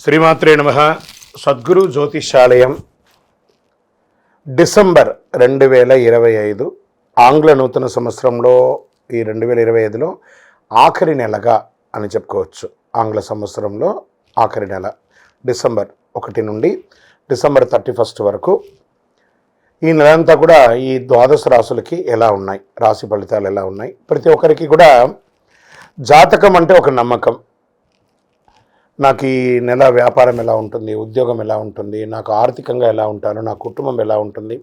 శ్రీమాత్రే నమః. సద్గురు జ్యోతిషాలయం డిసెంబర్ 2025 ఆంగ్ల నూతన సంవత్సరంలో ఈ 2025లో ఆఖరి నెలగా అని చెప్పుకోవచ్చు. ఆంగ్ల సంవత్సరంలో ఆఖరి నెల డిసెంబర్ 1 నుండి డిసెంబర్ 31 వరకు ఈ నెలంతా కూడా ఈ ద్వాదశ రాశులకి ఎలా ఉన్నాయి, రాశి ఫలితాలు ఎలా ఉన్నాయి, ప్రతి ఒక్కరికి కూడా జాతకం అంటే ఒక నమ్మకం. నాకు ఈ నెల వ్యాపారం ఎలా ఉంటుంది, ఉద్యోగం ఎలా ఉంటుంది, నాకు ఆర్థికంగా ఎలా ఉంటాను, నా కుటుంబం ఎలా ఉంటుంది,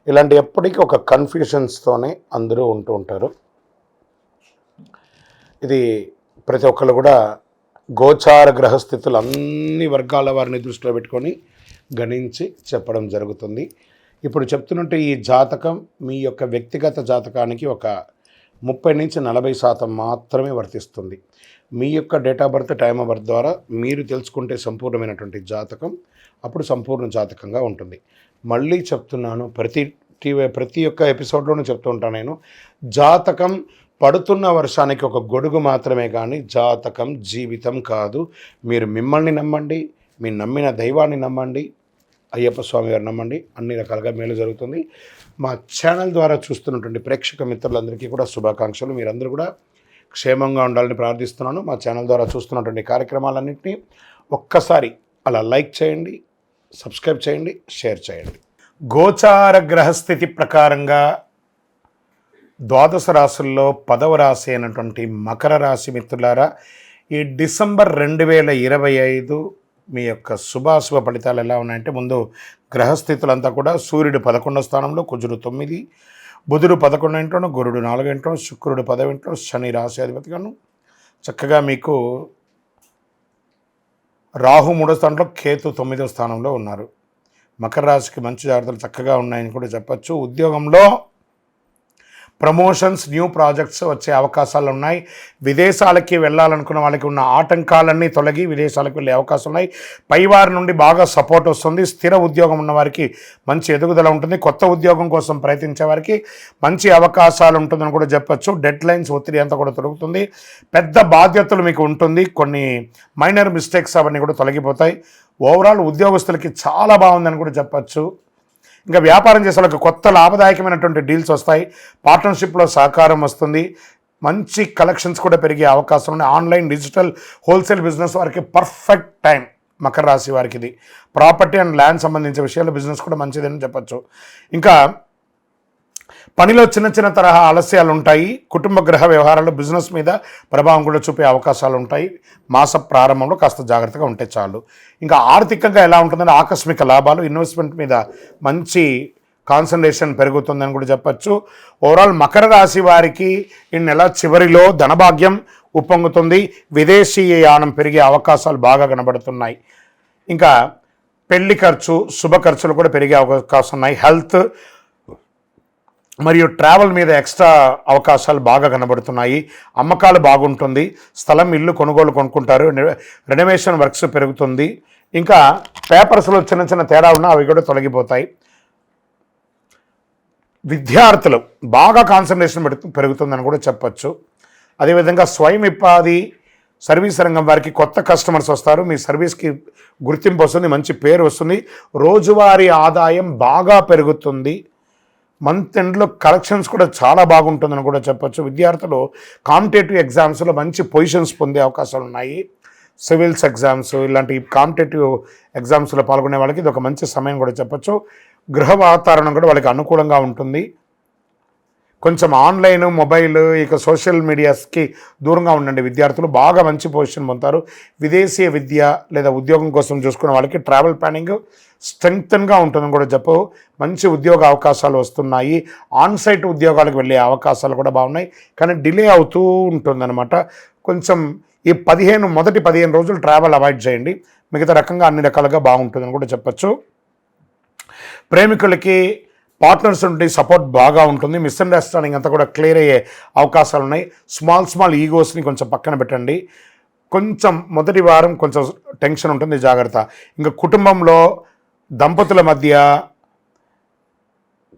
ఇలాంటి ఎప్పటికీ ఒక కన్ఫ్యూషన్స్తోనే అందరూ ఉంటూ ఉంటారు. ఇది ప్రతి ఒక్కరు కూడా గోచార గ్రహస్థితులు అన్ని వర్గాల వారిని దృష్టిలో పెట్టుకొని గణించి చెప్పడం జరుగుతుంది. ఇప్పుడు చెప్తున్నట్టు ఈ జాతకం మీ యొక్క వ్యక్తిగత జాతకానికి ఒక 30 నుంచి 40% మాత్రమే వర్తిస్తుంది. మీ యొక్క date of birth, time of birth ద్వారా మీరు తెలుసుకుంటే సంపూర్ణమైనటువంటి జాతకం అప్పుడు సంపూర్ణ జాతకంగా ఉంటుంది. మళ్ళీ చెప్తున్నాను, ప్రతి ఒక్క ఎపిసోడ్లోనూ చెప్తూ ఉంటాను నేను, జాతకం పడుతున్న వర్షానికి ఒక గొడుగు మాత్రమే కానీ జాతకం జీవితం కాదు. మీరు మిమ్మల్ని నమ్మండి, మీ నమ్మిన దైవాన్ని నమ్మండి, అయ్యప్ప స్వామి గారు నమ్మండి, అన్ని రకాలుగా మేలు జరుగుతుంది. మా ఛానల్ ద్వారా చూస్తున్నటువంటి ప్రేక్షక మిత్రులందరికీ కూడా శుభాకాంక్షలు. మీరందరూ కూడా క్షేమంగా ఉండాలని ప్రార్థిస్తున్నాను. మా ఛానల్ ద్వారా చూస్తున్నటువంటి కార్యక్రమాలన్నింటినీ ఒక్కసారి అలా లైక్ చేయండి, సబ్స్క్రైబ్ చేయండి, షేర్ చేయండి. గోచార గ్రహస్థితి ప్రకారంగా ద్వాదశ రాశుల్లో 10వ రాశి అయినటువంటి మకర రాశి మిత్రులారా, ఈ డిసెంబర్ 2025 మీ యొక్క శుభాశుభ ఫలితాలు ఎలా ఉన్నాయంటే, ముందు గ్రహస్థితులంతా కూడా సూర్యుడు 11వ స్థానంలో, కుజుడు 9, బుధుడు 11 ఇంట్లోను, గురుడు 4 ఇంట్లో, శుక్రుడు 10 ఇంట్లో, శని రాశి అధిపతిగాను చక్కగా మీకు రాహు 3వ స్థానంలో, కేతు 9వ స్థానంలో ఉన్నారు. మకర రాశికి మంచి జాగ్రత్తలు చక్కగా ఉన్నాయని కూడా చెప్పచ్చు. ఉద్యోగంలో ప్రమోషన్స్, న్యూ ప్రాజెక్ట్స్ వచ్చే అవకాశాలు ఉన్నాయి. విదేశాలకి వెళ్ళాలనుకున్న వాళ్ళకి ఉన్న ఆటంకాలన్నీ తొలగి విదేశాలకు వెళ్ళే అవకాశాలు ఉన్నాయి. పైవారి నుండి బాగా సపోర్ట్ వస్తుంది. స్థిర ఉద్యోగం ఉన్న వారికి మంచి ఎదుగుదల ఉంటుంది. కొత్త ఉద్యోగం కోసం ప్రయత్నించే వారికి మంచి అవకాశాలు ఉంటుందని కూడా చెప్పచ్చు. డెడ్ లైన్స్ ఒత్తిడి అంతా కూడా తొలగుతుంది. పెద్ద బాధ్యతలు మీకు ఉంటుంది. కొన్ని మైనర్ మిస్టేక్స్ అవన్నీ కూడా తొలగిపోతాయి. ఓవరాల్ ఉద్యోగస్తులకి చాలా బాగుందని కూడా చెప్పచ్చు. ఇంకా వ్యాపారం చేసే వాళ్ళకి కొత్త లాభదాయకమైనటువంటి డీల్స్ వస్తాయి. పార్ట్నర్షిప్లో సహకారం వస్తుంది. మంచి కలెక్షన్స్ కూడా పెరిగే అవకాశం ఉన్నాయి. ఆన్లైన్, డిజిటల్, హోల్సేల్ బిజినెస్ వారికి పర్ఫెక్ట్ టైం. మకర రాశి వారికి ఇది ప్రాపర్టీ అండ్ ల్యాండ్ సంబంధించిన విషయాల్లో బిజినెస్ కూడా మంచిదని చెప్పచ్చు. ఇంకా పనిలో చిన్న తరహా ఆలస్యాలు ఉంటాయి. కుటుంబ గ్రహ వ్యవహారాలు బిజినెస్ మీద ప్రభావం కూడా చూపే అవకాశాలు ఉంటాయి. మాస ప్రారంభంలో కాస్త జాగ్రత్తగా ఉంటే చాలు. ఇంకా ఆర్థికంగా ఎలా ఉంటుందంటే ఆకస్మిక లాభాలు, ఇన్వెస్ట్మెంట్ మీద మంచి కాన్సన్ట్రేషన్ పెరుగుతుందని కూడా చెప్పచ్చు. ఓవరాల్ మకర రాశి వారికి ఈ నెల చివరిలో ధనభాగ్యం ఉప్పొంగుతుంది. విదేశీయ యానం పెరిగే అవకాశాలు బాగా కనబడుతున్నాయి. ఇంకా పెళ్లి ఖర్చు, శుభ ఖర్చులు కూడా పెరిగే అవకాశం ఉన్నాయి. హెల్త్ మరియు ట్రావెల్ మీద ఎక్స్ట్రా అవకాశాలు బాగా కనబడుతున్నాయి. అమ్మకాలు బాగుంటుంది. స్థలం, ఇల్లు కొనుక్కుంటారు. రెనోవేషన్ వర్క్స్ పెరుగుతుంది. ఇంకా పేపర్స్లో చిన్న తేడా ఉన్నా అవి కూడా తొలగిపోతాయి. విద్యార్థులు బాగా కాన్సన్ట్రేషన్ పెరుగుతుందని కూడా చెప్పచ్చు. అదేవిధంగా స్వయం ఉపాధి, సర్వీస్ రంగం వారికి కొత్త కస్టమర్స్ వస్తారు. మీ సర్వీస్కి గుర్తింపు వస్తుంది, మంచి పేరు వస్తుంది. రోజువారీ ఆదాయం బాగా పెరుగుతుంది. మంత్ ఎండ్లో కలెక్షన్స్ కూడా చాలా బాగుంటుందని కూడా చెప్పచ్చు. విద్యార్థులు కాంపిటేటివ్ ఎగ్జామ్స్లో మంచి పొజిషన్స్ పొందే అవకాశాలు ఉన్నాయి. సివిల్స్ ఎగ్జామ్స్ ఇలాంటి కాంపిటేటివ్ ఎగ్జామ్స్లో పాల్గొనే వాళ్ళకి ఇది ఒక మంచి సమయం కూడా చెప్పచ్చు. గృహ వాతావరణం కూడా వాళ్ళకి అనుకూలంగా ఉంటుంది. కొంచెం ఆన్లైన్, మొబైల్, ఇక సోషల్ మీడియాస్కి దూరంగా ఉండండి. విద్యార్థులు బాగా మంచి పొజిషన్ పొందుతారు. విదేశీయ విద్య లేదా ఉద్యోగం కోసం చూసుకునే వాళ్ళకి ట్రావెల్ ప్లానింగ్ స్ట్రెంగ్తన్గా ఉంటుందని కూడా చెప్పు. మంచి ఉద్యోగ అవకాశాలు వస్తున్నాయి. ఆన్సైట్ ఉద్యోగాలకు వెళ్ళే అవకాశాలు కూడా బాగున్నాయి. కానీ డిలే అవుతూ ఉంటుందన్నమాట. కొంచెం ఈ మొదటి 15 రోజులు ట్రావెల్ అవాయిడ్ చేయండి. మిగతా రకంగా అన్ని రకాలుగా బాగుంటుందని కూడా చెప్పచ్చు. ప్రేమికులకి పార్ట్నర్స్ నుండి సపోర్ట్ బాగా ఉంటుంది. మిస్అండర్స్టాండింగ్ అంతా కూడా క్లియర్ అయ్యే అవకాశాలు ఉన్నాయి. స్మాల్ ఈగోస్ని కొంచెం పక్కన పెట్టండి. కొంచెం మొదటి వారం కొంచెం టెన్షన్ ఉంటుంది, జాగ్రత్త. ఇంకా కుటుంబంలో దంపతుల మధ్య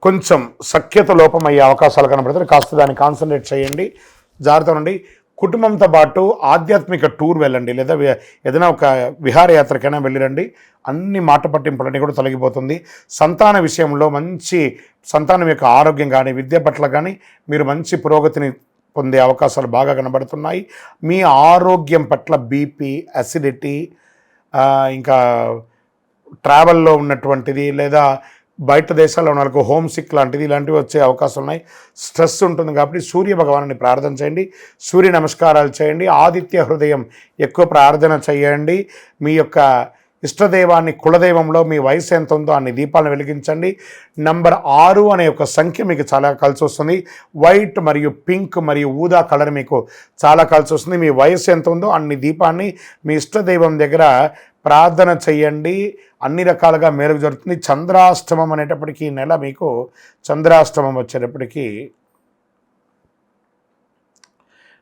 కొంచెం సఖ్యత లోపం అయ్యే అవకాశాలు కనబడుతుంది. కాస్త దాన్ని కాన్సన్ట్రేట్ చేయండి, జాగ్రత్త నుండి. కుటుంబంతో పాటు ఆధ్యాత్మిక టూర్ వెళ్ళండి, లేదా ఏదైనా ఒక విహారయాత్రకైనా వెళ్ళిరండి. అన్ని మాట పట్టింపులన్నీ కూడా తొలగిపోతుంది. సంతాన విషయంలో మంచి సంతానం యొక్క ఆరోగ్యం కానీ విద్య పట్ల కానీ మీరు మంచి పురోగతిని పొందే అవకాశాలు బాగా కనబడుతున్నాయి. మీ ఆరోగ్యం పట్ల బీపీ, అసిడిటీ, ఇంకా ట్రావెల్లో ఉన్నటువంటిది, లేదా బయట దేశాల్లో ఉన్న వాళ్ళకు హోమ్ సిక్ లాంటిది ఇలాంటివి వచ్చే అవకాశం ఉన్నాయి. స్ట్రెస్ ఉంటుంది కాబట్టి సూర్య భగవాన్ని ప్రార్థన చేయండి, సూర్య నమస్కారాలు చేయండి, ఆదిత్య హృదయం ఎక్కువ ప్రార్థన చేయండి. మీ యొక్క ఇష్టదైవాన్ని, కులదైవంలో మీ వయసు ఎంత ఉందో అన్ని దీపాలను వెలిగించండి. నంబర్ 6 అనే ఒక సంఖ్య మీకు చాలా కలిసి వస్తుంది. వైట్ మరియు పింక్ మరియు ఊదా కలర్ మీకు చాలా కలిసి వస్తుంది. మీ వయసు ఎంత ఉందో అన్ని దీపాన్ని మీ ఇష్టదైవం దగ్గర ప్రార్థన చెయ్యండి. అన్ని రకాలుగా మేలు జరుగుతుంది. చంద్రాష్టమం అనేటప్పటికీ ఈ నెల మీకు చంద్రాష్టమం వచ్చేటప్పటికీ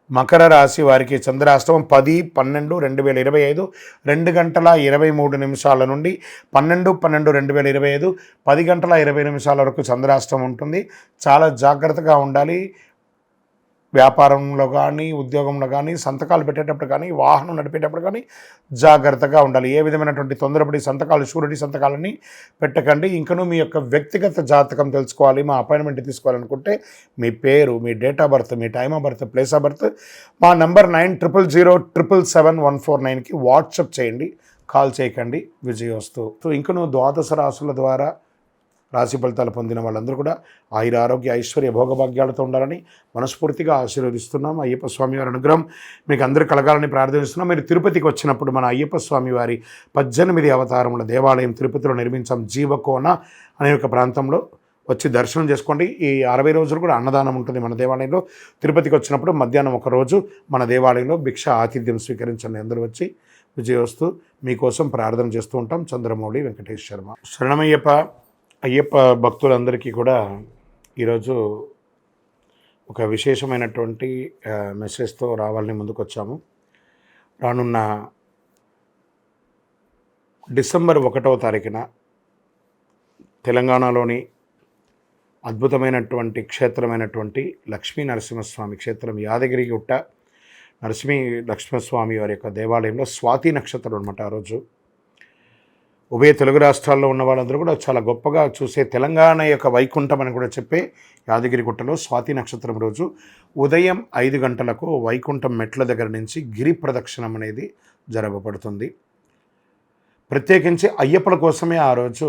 మకర రాశి వారికి చంద్రాష్టమం 10-12-2025 2:23 నుండి 12-12-2025 10:20 వరకు చంద్రాష్టమం ఉంటుంది. చాలా జాగ్రత్తగా ఉండాలి. వ్యాపారంలో కానీ, ఉద్యోగంలో కానీ, సంతకాలు పెట్టేటప్పుడు కానీ, వాహనం నడిపేటప్పుడు కానీ జాగ్రత్తగా ఉండాలి. ఏ విధమైనటువంటి తొందరపడి సంతకాలు, షూరిటీ సంతకాలని పెట్టకండి. ఇంకనూ మీ యొక్క వ్యక్తిగత జాతకం తెలుసుకోవాలి, మా అపాయింట్మెంట్ తీసుకోవాలనుకుంటే మీ పేరు, మీ డేట్ ఆఫ్ బర్త్, మీ time of birth, place of birth మా నంబర్ 900007777149కి వాట్సాప్ చేయండి, కాల్ చేయకండి. విజయోస్తు. సో ఇంకనూ ద్వాదశ రాశుల ద్వారా రాశి ఫలితాలు పొందిన వాళ్ళందరూ కూడా ఆయుర ఆరోగ్య ఐశ్వర్య భోగభాగ్యాలతో ఉండాలని మనస్ఫూర్తిగా ఆశీర్వదిస్తున్నాం. అయ్యప్ప స్వామి వారి అనుగ్రహం మీకు అందరూ కలగాలని ప్రార్థిస్తున్నాం. మీరు తిరుపతికి వచ్చినప్పుడు మన అయ్యప్ప స్వామి వారి 18 అవతారముల దేవాలయం తిరుపతిలో నిర్మించాం. జీవకోన అనే ఒక ప్రాంతంలో వచ్చి దర్శనం చేసుకోండి. ఈ 60 రోజులు కూడా అన్నదానం ఉంటుంది మన దేవాలయంలో. తిరుపతికి వచ్చినప్పుడు మధ్యాహ్నం ఒక రోజు మన దేవాలయంలో భిక్ష ఆతిథ్యం స్వీకరించండి. అందరూ వచ్చి విజయోస్తు. మీకోసం ప్రార్థన చేస్తూ ఉంటాం. చంద్రమౌళి వెంకటేష్ శర్మ. శరణమయ్యప్ప. అయ్యప్ప భక్తులందరికీ కూడా ఈరోజు ఒక విశేషమైనటువంటి మెసేజ్తో రావాలని ముందుకు వచ్చాము. రానున్న డిసెంబర్ 1వ తారీఖున తెలంగాణలోని అద్భుతమైనటువంటి క్షేత్రమైనటువంటి లక్ష్మీ నరసింహస్వామి క్షేత్రం యాదగిరిగుట్ట నరసింహస్వామి వారి యొక్క దేవాలయంలో స్వాతి నక్షత్రం అనమాట. ఆ రోజు ఉభయ తెలుగు రాష్ట్రాల్లో ఉన్న వాళ్ళందరూ కూడా చాలా గొప్పగా చూసే తెలంగాణ యొక్క వైకుంఠం అని కూడా చెప్పే యాదగిరిగుట్టలో స్వాతి నక్షత్రం రోజు ఉదయం 5 గంటలకు వైకుంఠం మెట్ల దగ్గర నుంచి గిరి ప్రదక్షిణం అనేది జరగబడుతుంది. ప్రత్యేకించి అయ్యప్పల కోసమే ఆ రోజు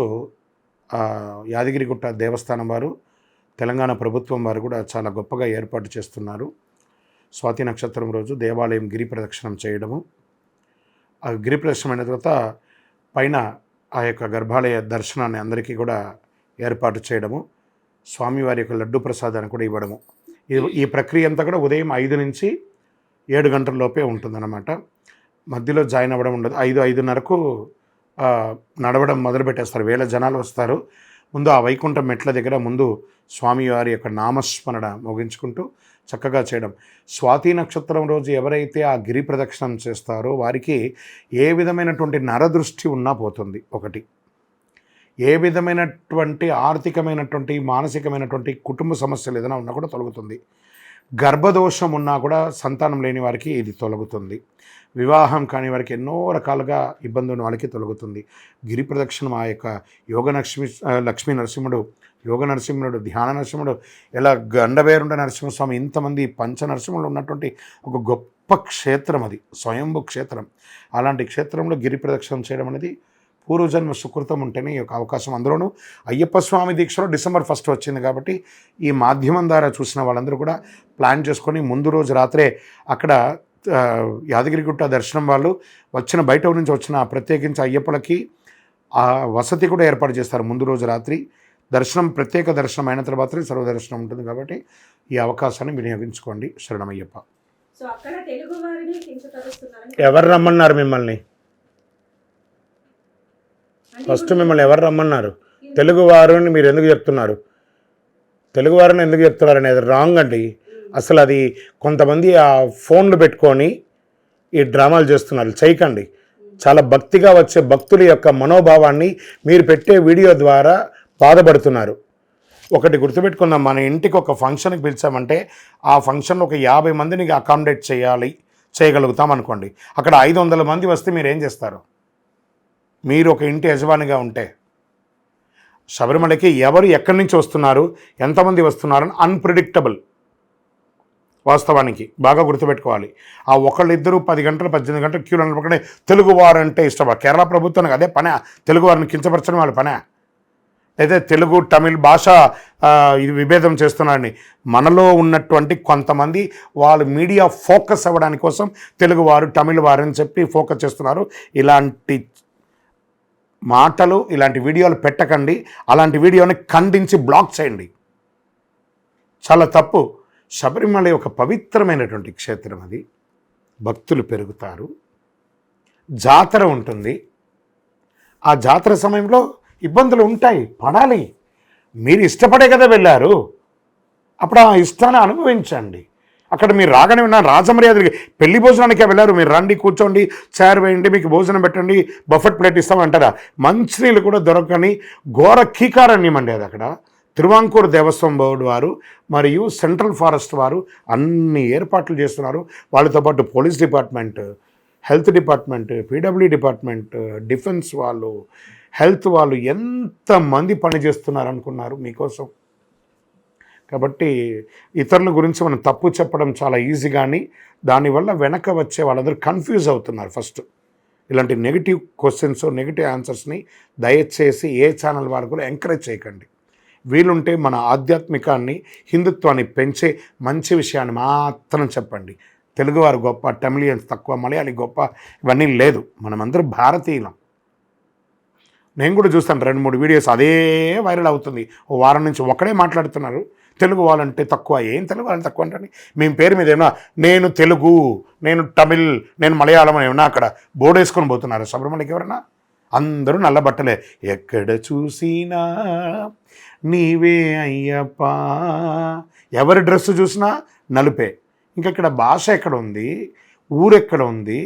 యాదగిరిగుట్ట దేవస్థానం వారు, తెలంగాణ ప్రభుత్వం వారు కూడా చాలా గొప్పగా ఏర్పాటు చేస్తున్నారు. స్వాతి నక్షత్రం రోజు దేవాలయం గిరి ప్రదక్షిణం చేయడము, ఆ గిరి ప్రదక్షిణం అయిన తర్వాత పైన ఆ యొక్క గర్భాలయ దర్శనాన్ని అందరికీ కూడా ఏర్పాటు చేయడము, స్వామివారి యొక్క లడ్డు ప్రసాదాన్ని కూడా ఇవ్వడము. ఈ ప్రక్రియ అంతా కూడా ఉదయం 5 నుంచి 7 గంటల లోపే ఉంటుందన్నమాట. మధ్యలో జాయిన్ అవ్వడం ఉండదు. 5-5:30కు నడవడం మొదలుపెట్టేస్తారు. వేల జనాలు వస్తారు. ముందు ఆ వైకుంఠం మెట్ల దగ్గర ముందు స్వామివారి యొక్క నామస్మరణ ముగించుకుంటూ చక్కగా చేయడం. స్వాతి నక్షత్రం రోజు ఎవరైతే ఆ గిరి ప్రదక్షిణం చేస్తారో వారికి ఏ విధమైనటువంటి నరదృష్టి ఉన్నా పోతుంది. ఒకటి, ఏ విధమైనటువంటి ఆర్థికమైనటువంటి మానసికమైనటువంటి కుటుంబ సమస్యలు ఏదైనా ఉన్నా కూడా తొలగుతుంది. గర్భదోషం ఉన్నా కూడా సంతానం లేని వారికి ఇది తొలగుతుంది. వివాహం కాని వారికి ఎన్నో రకాలుగా ఇబ్బంది ఉన్న వాళ్ళకి తొలగుతుంది. గిరి ప్రదక్షిణం ఆ యొక్క లక్ష్మీ నరసింహుడు, యోగ నరసింహుడు, ధ్యాన నరసింహుడు, ఇలా గండవేరుండ నరసింహస్వామి, ఇంతమంది పంచ నరసింహులు ఉన్నటువంటి ఒక గొప్ప క్షేత్రం అది, స్వయంభూ క్షేత్రం. అలాంటి క్షేత్రంలో గిరి ప్రదక్షిణం చేయడం అనేది పూర్వజన్మ సుకృతం ఉంటేనే ఈ యొక్క అవకాశం. అందులోనూ అయ్యప్ప స్వామి దీక్షలో December 1 వచ్చింది కాబట్టి ఈ మాధ్యమం ద్వారా చూసిన వాళ్ళందరూ కూడా ప్లాన్ చేసుకొని ముందు రోజు రాత్రే అక్కడ యాదగిరిగుట్ట దర్శనం వాళ్ళు బయట నుంచి వచ్చిన ప్రత్యేకించి అయ్యప్పలకి ఆ వసతి కూడా ఏర్పాటు చేస్తారు. ముందు రోజు రాత్రి దర్శనం, ప్రత్యేక దర్శనం అయిన తర్వాతనే సర్వదర్శనం ఉంటుంది కాబట్టి ఈ అవకాశాన్ని వినియోగించుకోండి. శరణమయ్యప్ప. ఎవరు రమ్మన్నారు మిమ్మల్ని? ఫస్ట్ మిమ్మల్ని ఎవరు రమ్మన్నారు? తెలుగువారుని మీరు ఎందుకు చెప్తున్నారు? తెలుగువారిని ఎందుకు చెప్తున్నారు అనేది రాంగ్ అండి. అసలు అది కొంతమంది ఆ ఫోన్లు పెట్టుకొని ఈ డ్రామాలు చేస్తున్నారు. చేయకండి. చాలా భక్తిగా వచ్చే భక్తుల యొక్క మనోభావాన్ని మీరు పెట్టే వీడియో ద్వారా బాధపడుతున్నారు. ఒకటి గుర్తుపెట్టుకుందాం, మన ఇంటికి ఒక ఫంక్షన్కి పిలిచామంటే ఆ ఫంక్షన్లో ఒక 50 మందిని అకామిడేట్ చేయగలుగుతాం అనుకోండి. అక్కడ 500 మంది వస్తే మీరు ఏం చేస్తారు? మీరు ఒక ఇంటి యజమానిగా ఉంటే శబరిమలకి ఎవరు ఎక్కడి నుంచి వస్తున్నారు, ఎంతమంది వస్తున్నారని అన్ప్రిడిక్టబుల్. వాస్తవానికి బాగా గుర్తుపెట్టుకోవాలి. ఆ ఒకళ్ళిద్దరూ 10 గంటలు 18 గంటలు క్యూలో నిలబడి తెలుగువారు అంటే ఇష్టపడ కేరళ ప్రభుత్వానికి అదే పనే, తెలుగువారిని కించపరచడం వాళ్ళ పనే. అయితే తెలుగు తమిళ్ భాష ఇది విభేదం చేస్తున్నారని మనలో ఉన్నటువంటి కొంతమంది వాళ్ళు మీడియా ఫోకస్ అవ్వడానికి కోసం తెలుగువారు తమిళ వారు అని చెప్పి ఫోకస్ చేస్తున్నారు. ఇలాంటి మాటలు ఇలాంటి వీడియోలు పెట్టకండి. అలాంటి వీడియోని ఖండించి బ్లాక్ చేయండి. చాలా తప్పు. శబరిమల ఒక పవిత్రమైనటువంటి క్షేత్రం, అది భక్తులు పెరుగుతారు, జాతర ఉంటుంది. ఆ జాతర సమయంలో ఇబ్బందులు ఉంటాయి, పడాలి. మీరు ఇష్టపడే కదా వెళ్ళారు, అప్పుడు ఆ ఇష్టాన్ని అనుభవించండి. అక్కడ మీరు రాగానే విన్నాను రాజమర్యాదకి పెళ్లి భోజనానికే వెళ్ళారు, మీరు రండి కూర్చోండి చైర్ వేయండి మీకు భోజనం పెట్టండి బఫెట్ ప్లేట్ ఇస్తామంటారా? మంచినీళ్ళు కూడా దొరకని ఘోర కీకారణ్యం అండి అది. అక్కడ తిరువాంకూరు దేవస్వం బోర్డు వారు మరియు సెంట్రల్ ఫారెస్ట్ వారు అన్ని ఏర్పాట్లు చేస్తున్నారు. వాళ్ళతో పాటు police department, health department, PW department, defence వాళ్ళు, హెల్త్ వాళ్ళు ఎంతమంది పనిచేస్తున్నారు అనుకున్నారు మీకోసం. కాబట్టి ఇతరుల గురించి మనం తప్పు చెప్పడం చాలా ఈజీ, కానీ దానివల్ల వెనక వచ్చే వాళ్ళందరూ కన్ఫ్యూజ్ అవుతున్నారు. ఫస్ట్ ఇలాంటి నెగిటివ్ క్వశ్చన్స్, నెగిటివ్ ఆన్సర్స్ని దయచేసి ఏ ఛానల్ వారు కూడా ఎంకరేజ్ చేయకండి. వీలుంటే మన ఆధ్యాత్మికాన్ని, హిందుత్వాన్ని పెంచే మంచి విషయాన్ని మాత్రం చెప్పండి. తెలుగువారు గొప్ప, తమిళియన్స్ తక్కువ, మలయాళీ గొప్ప, ఇవన్నీ లేదు. మనమందరం భారతీయులం. నేను కూడా చూస్తాను 2-3 వీడియోస్ అదే వైరల్ అవుతుంది. ఓ వారం నుంచి ఒకడే మాట్లాడుతున్నారు తెలుగు వాళ్ళంటే తక్కువ. ఏం తెలుగు వాళ్ళని తక్కువ అంటే మేము పేరు మీద ఏమన్నా నేను తెలుగు, నేను తమిళ్, నేను మలయాళం ఏమన్నా అక్కడ బోర్డు వేసుకొని పోతున్నారు శబరిమలకి ఎవరన్నా? అందరూ నల్ల బట్టలే. ఎక్కడ చూసినా నీవే అయ్యప్ప, ఎవరి డ్రెస్సు చూసినా నలుపే. ఇంకా ఇక్కడ భాష ఎక్కడ ఉంది, ఊరెక్కడ ఉంది,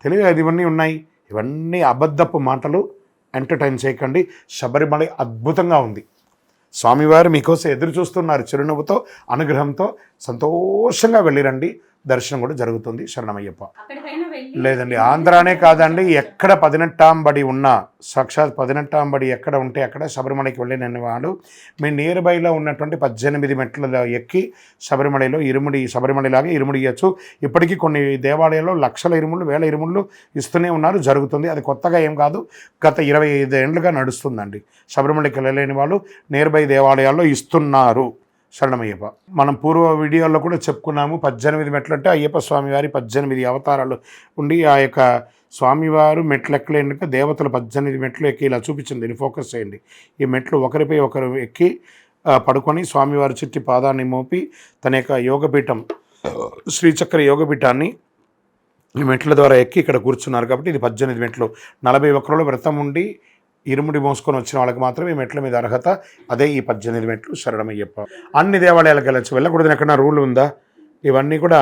తెలుగు అది ఇవన్నీ ఉన్నాయి. ఇవన్నీ అబద్ధపు మాటలు. ఎంటర్టైన్ చేయకండి. శబరిమల అద్భుతంగా ఉంది. స్వామివారు మీకోసం ఎదురు చూస్తున్నారు చిరునవ్వుతో, అనుగ్రహంతో. సంతోషంగా వెళ్ళిరండి. దర్శనం కూడా జరుగుతుంది. శరణమయ్యప్ప. లేదండి, ఆంధ్రానే కాదండి, ఎక్కడ 18వ బడి ఉన్నా, సాక్షాత్ 18వ బడి ఎక్కడ ఉంటే అక్కడ శబరిమలకి వెళ్ళిన వాడు మీ నియర్ బైలో ఉన్నటువంటి 18 మెట్లలో ఎక్కి శబరిమలలో శబరిమలలాగా ఇరుముడి ఇవ్వచ్చు. ఇప్పటికీ కొన్ని దేవాలయాల్లో లక్షల ఇరుముళ్ళు, వేల ఇరుముళ్ళు ఇస్తూనే ఉన్నారు. జరుగుతుంది. అది కొత్తగా ఏం కాదు, గత 25 ఏళ్ళుగా నడుస్తుందండి. శబరిమలకి వెళ్ళలేని వాళ్ళు నియర్ బై దేవాలయాల్లో ఇస్తున్నారు. శరణమయ్యప్ప. మనం పూర్వ వీడియోల్లో కూడా చెప్పుకున్నాము. 18 మెట్లు అంటే అయ్యప్ప స్వామివారి 18 అవతారాలు ఉండి ఆ యొక్క స్వామివారు మెట్లు ఎక్కలేక దేవతలు 18 మెట్లు ఎక్కి ఇలా చూపించింది. దీన్ని ఫోకస్ చేయండి. ఈ మెట్లు ఒకరిపై ఒకరు ఎక్కి పడుకొని స్వామివారి చుట్టి పాదాన్ని మోపి తన యొక్క యోగపీఠం, శ్రీచక్ర యోగపీఠాన్ని ఈ మెట్ల ద్వారా ఎక్కి ఇక్కడ కూర్చున్నారు. కాబట్టి ఇది 18 మెట్లు. 41 వ్రతం ఉండి ఇరుముడి మోసుకొని వచ్చిన వాళ్ళకి మాత్రమే ఈ మెట్ల మీద అర్హత. అదే ఈ 18 మెట్లు. శరణమయ్యప్ప. అన్ని దేవాలయాలకు వెళ్ళచ్చు, వెళ్ళకూడదని ఎక్కడన్నా రూల్ ఉందా? ఇవన్నీ కూడా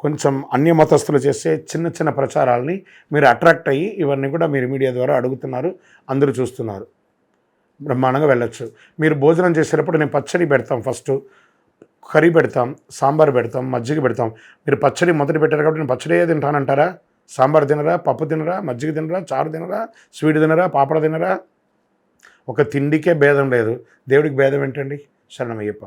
కొంచెం అన్య మతస్థులు చేసే చిన్న చిన్న ప్రచారాలని మీరు అట్రాక్ట్ అయ్యి ఇవన్నీ కూడా మీరు మీడియా ద్వారా అడుగుతున్నారు, అందరూ చూస్తున్నారు. బ్రహ్మాండంగా వెళ్ళొచ్చు. మీరు భోజనం చేసేటప్పుడు నేను పచ్చడి పెడతాం, ఫస్ట్ కర్రీ పెడతాం, సాంబార్ పెడతాం, మజ్జిగ పెడతాం. మీరు పచ్చడి మొదటి పెట్టారు కాబట్టి నేను పచ్చడే తింటానంటారా? సాంబార్ తినరా, పప్పు తినరా, మజ్జిగ తినరా, చారు తినరా, స్వీట్ తినరా, పాపడ తినరా? ఒక తిండికే భేదం లేదు, దేవుడికి భేదం ఏంటండి? శరణమయ్యప్ప.